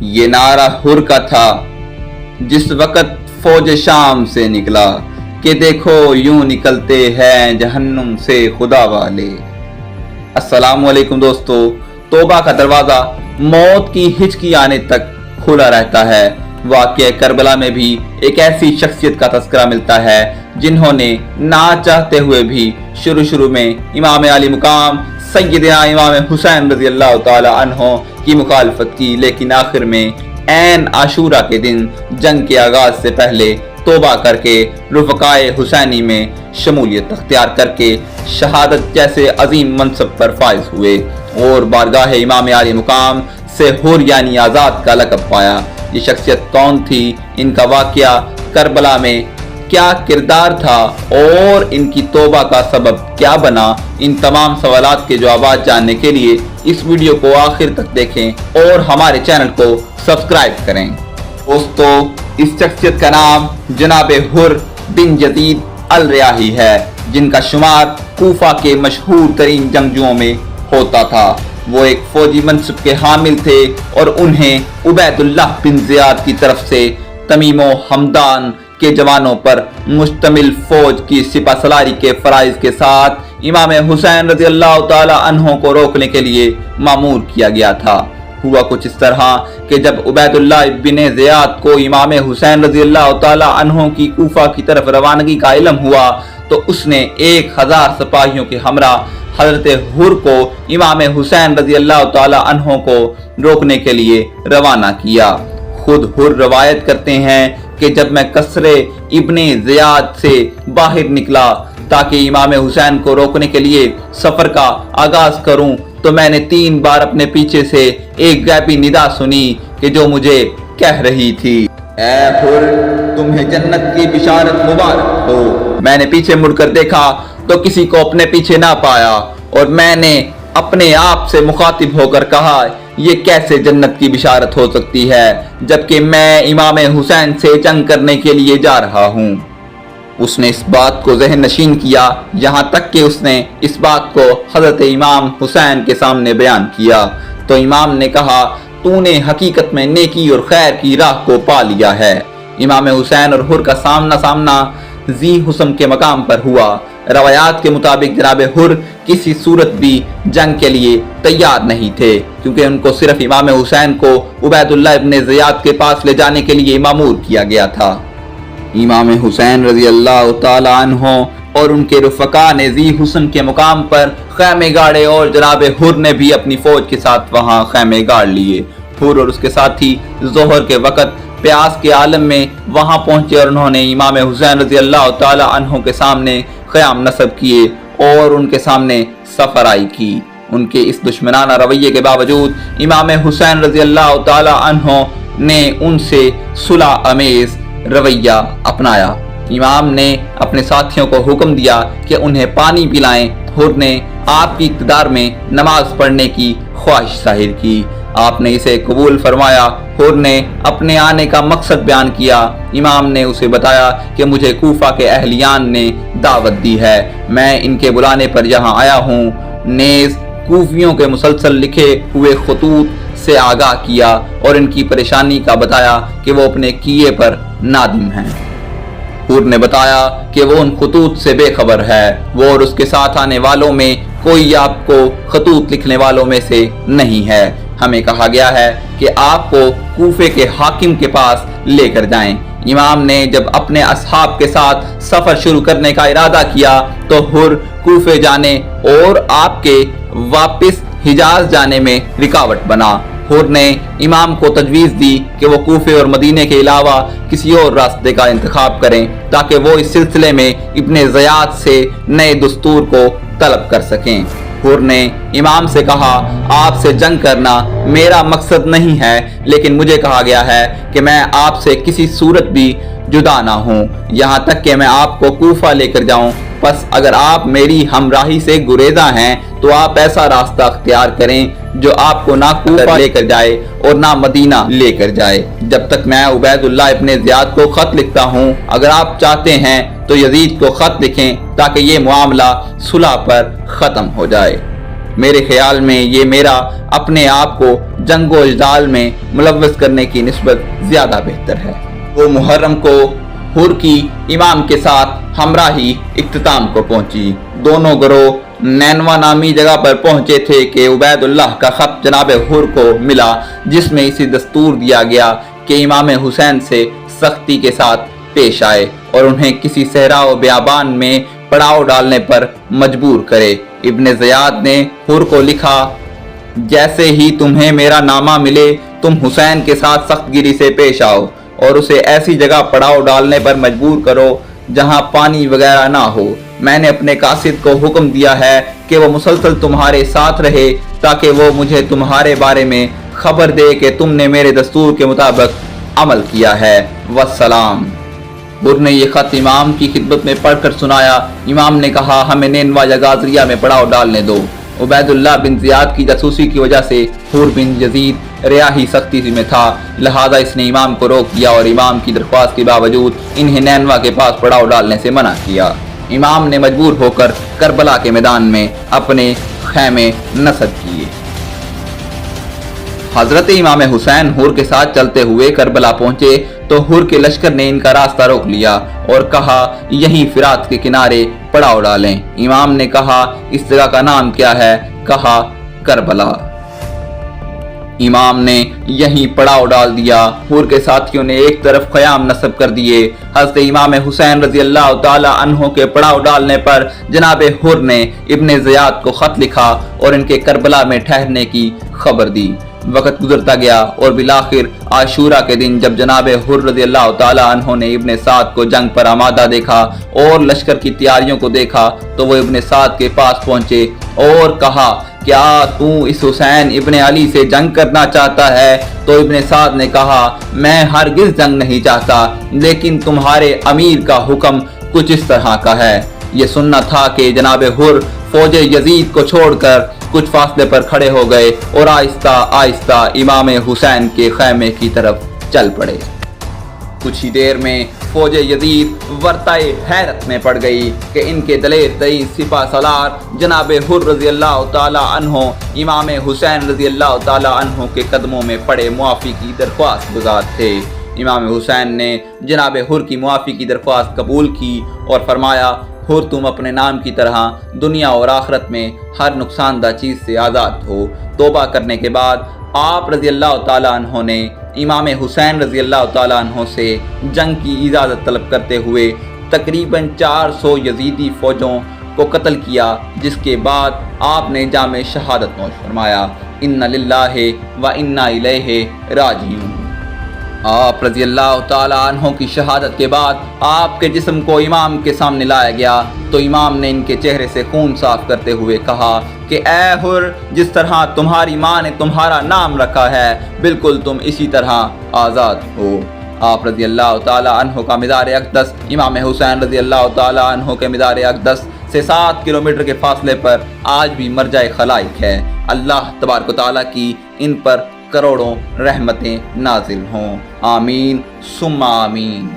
ये नारा हुर का था जिस वक़्त फौज शाम से निकला कि देखो यूं निकलते हैं जहन्नुम से खुदा वाले। अस्सलाम वालेकुम दोस्तों, तौबा का दरवाज़ा मौत की हिचकी आने तक खुला रहता है। वाक़या करबला में भी एक ऐसी शख्सियत का तस्करा मिलता है जिन्होंने ना चाहते हुए भी शुरू में इमाम आली मुकाम सय्यदना इमाम हुसैन रज़ी अल्लाह ताला अन्हो की मुखालफत की, लेकिन आखिर में ऐन आशूरा के दिन जंग के आगाज से पहले तौबा करके रुफ़क़ाए हुसैनी में शमूलियत अख्तियार करके शहादत जैसे अजीम मनसब पर फाइज हुए और बारगाह इमाम आली मुकाम से हुर यानी आज़ाद का लक़ब पाया। ये शख्सियत कौन थी, इनका वाक़या करबला में क्या किरदार था और इनकी तौबा का सबब क्या बना, इन तमाम सवालात के जवाब जानने के लिए इस वीडियो को आखिर तक देखें और हमारे चैनल को सब्सक्राइब करें। दोस्तों, इस शख्सियत का नाम जनाब हुर बिन यजीद अल रियाही है, जिनका शुमार कूफा के मशहूर तरीन जंगजुओं में होता था। वो एक फौजी मनसब के हामिल थे और उन्हें उबैदुल्लाह बिन ज़ियाद की तरफ से तमीमो हमदान के जवानों पर मुश्तमिल फौज की सिपासलारी के फराइज के साथ इमाम हुसैन रज़ी अल्लाह ताला अन्हो को रोकने के लिए मामूर किया गया था। हुआ कुछ इस तरह कि जब उबैदुल्लाह बिन ज़ियाद को इमाम हुसैन रज़ी अल्लाह ताला अन्हो की कूफा की तरफ रवानगी का इल्म हुआ तो उसने 1000 सिपाहियों के हमरा हजरत हुर को इमाम हुसैन रज़ी अल्लाह ताला अन्हो को रोकने के लिए रवाना किया। खुद हुर रवायत करते हैं कि जब मैं कसरे इब्ने ज़ियाद से बाहर निकला ताकि इमाम हुसैन को रोकने के लिए सफर का आगाज करूं तो मैंने 3 बार अपने पीछे से एक गैबी निदा सुनी कि जो मुझे कह रही थी, ऐ हुर, तुम्हें जन्नत की बिशारत मुबारक हो। मैंने पीछे मुड़कर देखा तो किसी को अपने पीछे ना पाया और मैंने अपने आप से मुखातिब होकर कहा, ये कैसे जन्नत की बिशारत हो सकती है जबकि मैं इमाम हुसैन से जंग करने के लिए जा रहा हूँ। उसने इस बात को ज़हन नशीन किया, यहाँ तक कि उसने इस बात को हज़रत इमाम हुसैन के सामने बयान किया तो इमाम ने कहा, तूने हकीकत में नेकी और खैर की राह को पा लिया है। इमाम हुसैन और हुर का सामना सामना जी हुस्न के मकाम पर हुआ। रवायात के मुताबिक जनाब हुर किसी सूरत भी जंग के लिए तैयार नहीं थे, क्योंकि उनको सिर्फ इमाम हुसैन को उबैदुल्लाह इब्ने ज़ियाद के पास ले जाने के लिए मामूर किया गया था। इमाम हुसैन रज़ी अल्लाह ताला अन्हो और उनके रुफ़क़ा ने जी हुस्न के मुकाम पर खैमे गाड़े और जनाब हुर ने भी अपनी फौज के साथ वहां खैमे गाड़ लिए। हुर और उसके साथी ज़ोहर के वक़्त प्यास के आलम में वहां पहुंचे और उन्होंने इमाम हुसैन रज़ी अल्लाह ताला अन्हो के सामने क़याम नसब किए और उनके सामने सफराई की। उनके इस दुश्मनाना रवैये के बावजूद इमाम हुसैन रज़ी अल्लाह ताला अन्हो ने उनसे सुलह अमेज़ रवैया अपनाया। इमाम ने अपने साथियों को हुक्म दिया कि उन्हें पानी पिलाएं। हुर ने आपकी इक़्तिदार में नमाज पढ़ने की ख्वाहिश ज़ाहिर की। आपने इसे कबूल फरमाया। हुर ने अपने आने का मकसद बयान किया। इमाम ने उसे बताया कि मुझे कूफा के अहलियान ने दावत दी है, मैं इनके बुलाने पर यहाँ आया हूँ। नेज़ कूफियों के मुसलसल लिखे हुए खतूत से आगाह किया और इनकी परेशानी का बताया कि वो अपने किए पर नादिम हैं। हुर ने बताया कि वो उन खतूत से बेखबर है। वो और उसके साथ आने वालों में कोई आपको खतूत लिखने वालों में से नहीं है। हमें कहा गया है कि आपको कूफे के हाकिम के पास लेकर जाएं। इमाम ने जब अपने असहाब के साथ सफर शुरू करने का इरादा किया तो हुर कूफे जाने और आपके वापस हिजाज जाने में रुकावट बना। हुर ने इमाम को तजवीज़ दी कि वो कूफे और मदीने के अलावा किसी और रास्ते का इंतखाब करें ताकि वो इस सिलसिले में इब्ने ज़ियाद से नए दस्तूर को तलब कर सकें। हुर ने इमाम से कहा, आपसे जंग करना मेरा मकसद नहीं है, लेकिन मुझे कहा गया है कि मैं आपसे किसी सूरत भी जुदा ना हूँ, यहाँ तक कि मैं आपको कूफा लेकर जाऊँ। बस अगर आप मेरी हमराही से गुरेजा हैं तो आप ऐसा रास्ता अख्तियार करें जो आपको ना कूफा लेकर जाए और ना मदीना लेकर जाए। जब तक मैं उबैदुल्लाह इब्ने ज़ियाद को खत लिखता हूँ, अगर आप चाहते हैं तो यजीद को खत लिखें ताकि ये मामला सुलह पर ख़त्म हो जाए। میرے خیال میں یہ میرا اپنے آپ کو جنگ و جدال میں ملوث کرنے کی نسبت زیادہ بہتر ہے۔ وہ محرم کو حر کی امام کے ساتھ ہمراہی اختتام کو پہنچی۔ دونوں گروہ نینوا نامی جگہ پر پہنچے تھے کہ عبید اللہ کا خط جناب حر کو ملا، جس میں اسے دستور دیا گیا کہ امام حسین سے سختی کے ساتھ پیش آئے اور انہیں کسی صحرا و بیابان میں پڑاؤ ڈالنے پر مجبور کرے۔ ابن زیاد نے حر کو لکھا، جیسے ہی تمہیں میرا نامہ ملے تم حسین کے ساتھ سخت گیری سے پیش آؤ اور اسے ایسی جگہ پڑاؤ ڈالنے پر مجبور کرو جہاں پانی وغیرہ نہ ہو۔ میں نے اپنے قاصد کو حکم دیا ہے کہ وہ مسلسل تمہارے ساتھ رہے تاکہ وہ مجھے تمہارے بارے میں خبر دے کہ تم نے میرے دستور کے مطابق عمل کیا ہے۔ والسلام۔ حر نے یہ خط امام کی خدمت میں پڑھ کر سنایا۔ امام نے کہا، ہمیں نینوا یا غازریہ میں پڑاؤ ڈالنے دو۔ عبید اللہ بن زیاد کی جاسوسی کی وجہ سے حر بن یزید ریاحی سختی میں تھا، لہذا اس نے امام کو روک دیا اور امام کی درخواست کے باوجود انہیں نینوا کے پاس پڑاؤ ڈالنے سے منع کیا۔ امام نے مجبور ہو کر کربلا کے میدان میں اپنے خیمے نصب کیے۔ حضرت امام حسین حر کے ساتھ چلتے ہوئے کربلا پہنچے تو حر کے لشکر نے ان کا راستہ روک لیا اور کہا، یہیں فرات کے کنارے پڑاؤ ڈالیں۔ امام نے کہا، اس جگہ کا نام کیا ہے؟ کہا، کربلا۔ امام نے یہیں پڑاؤ ڈال دیا۔ حر کے ساتھیوں نے ایک طرف خیام نصب کر دیے۔ حضرت امام حسین رضی اللہ تعالی عنہ کے پڑاؤ ڈالنے پر جناب حر نے ابن زیاد کو خط لکھا اور ان کے کربلا میں ٹھہرنے کی خبر دی۔ وقت گزرتا گیا اور بالآخر عاشورہ کے دن جب جناب حر رضی اللہ تعالی عنہ نے ابن سعد کو جنگ پر آمادہ دیکھا اور لشکر کی تیاریوں کو دیکھا تو وہ ابن سعد کے پاس پہنچے اور کہا، کیا تو اس حسین ابن علی سے جنگ کرنا چاہتا ہے؟ تو ابن سعد نے کہا، میں ہرگز جنگ نہیں چاہتا، لیکن تمہارے امیر کا حکم کچھ اس طرح کا ہے۔ یہ سننا تھا کہ جناب حر فوج یزید کو چھوڑ کر کچھ فاصلے پر کھڑے ہو گئے اور آہستہ آہستہ امام حسین کے خیمے کی طرف چل پڑے۔ کچھ ہی دیر میں فوج یزید ورطۂ حیرت میں پڑ گئی کہ ان کے دلیر ترین سپہ سالار جناب حر رضی اللہ تعالی عنہ امام حسین رضی اللہ تعالی عنہ کے قدموں میں پڑے معافی کی درخواست گزار تھے۔ امام حسین نے جناب حر کی معافی کی درخواست قبول کی اور فرمایا، حر تم اپنے نام کی طرح دنیا اور آخرت میں ہر نقصان دہ چیز سے آزاد ہو۔ توبہ کرنے کے بعد آپ رضی اللہ تعالی عنہ نے امام حسین رضی اللہ تعالی عنہ سے جنگ کی اجازت طلب کرتے ہوئے تقریباً 400 یزیدی فوجوں کو قتل کیا، جس کے بعد آپ نے جام شہادت نوش فرمایا۔ ان للہ و انا الیہ راجعون۔ آپ رضی اللہ تعالی عنہ کی شہادت کے بعد آپ کے جسم کو امام کے سامنے لایا گیا تو امام نے ان کے چہرے سے خون صاف کرتے ہوئے کہا کہ اے حر، جس طرح تمہاری ماں نے تمہارا نام رکھا ہے بالکل تم اسی طرح آزاد ہو۔ آپ رضی اللہ تعالی عنہ کا مزار اقدس امام حسین رضی اللہ تعالی عنہ کے مزار اقدس سے 7 کلومیٹر کے فاصلے پر آج بھی مرجع خلائق ہے۔ اللہ تبارک و تعالی کی ان پر کروڑوں رحمتیں نازل ہوں۔ آمین ثم آمین۔